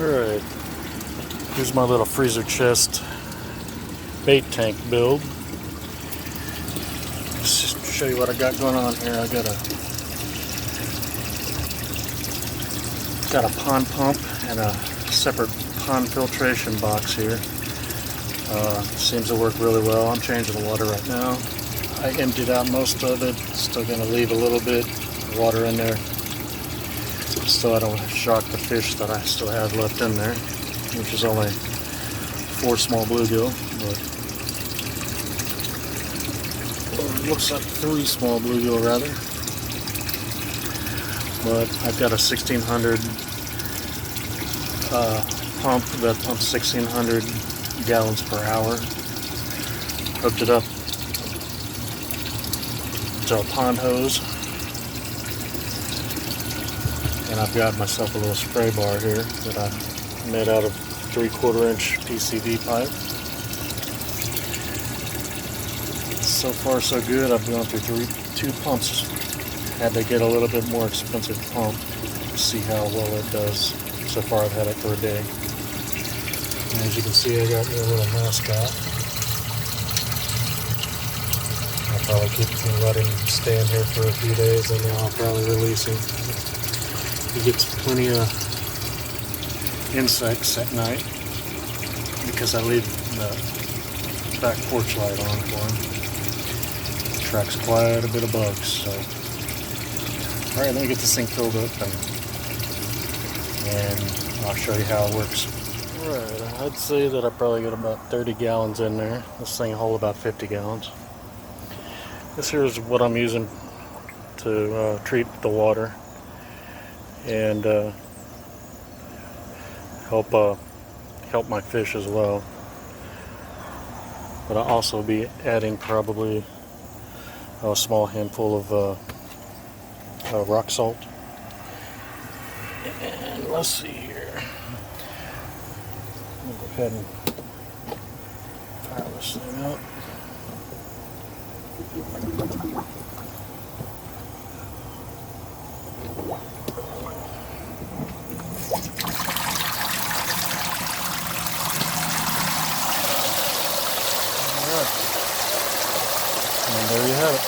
Alright, here's my little freezer chest bait tank build. Just to show you what I got going on here. I got a pond pump and a separate pond filtration box here. Seems to work really well. I'm changing the water right now. I emptied out most of it. Still going to leave a little bit of water in there so I don't shock the fish that I still have left in there, which is only 4 small bluegill, but it looks like 3 small bluegill rather. But I've got a 1600 pump that pumps 1600 gallons per hour. Hooked it up to a pond hose, and I've got myself a little spray bar here that I made out of 3/4 inch PCV pipe. So far so good. I've gone through 2 pumps. Had to get a little bit more expensive pump to see how well it does. So far I've had it for a day. And as you can see, I got me a little mascot. I'll probably let him stand here for a few days, and then I'll probably release him. He gets plenty of insects at night because I leave the back porch light on for him. Attracts quite a bit of bugs. So, all right, let me get this thing filled up and I'll show you how it works. Alright, I'd say that I probably got about 30 gallons in there. This thing holds about 50 gallons. This here is what I'm using to treat the water and help my fish as well. But I'll also be adding probably a small handful of rock salt. And let's see here. I'm going to go ahead and fire this thing up. Alright. And there you have it.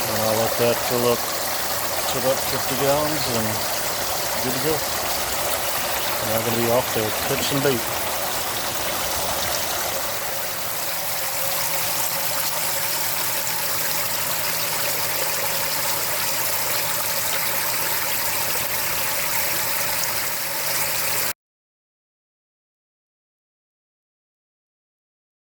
And I'll let that fill up to about 50 gallons and good to go. And I'm going to be off to catch some bait.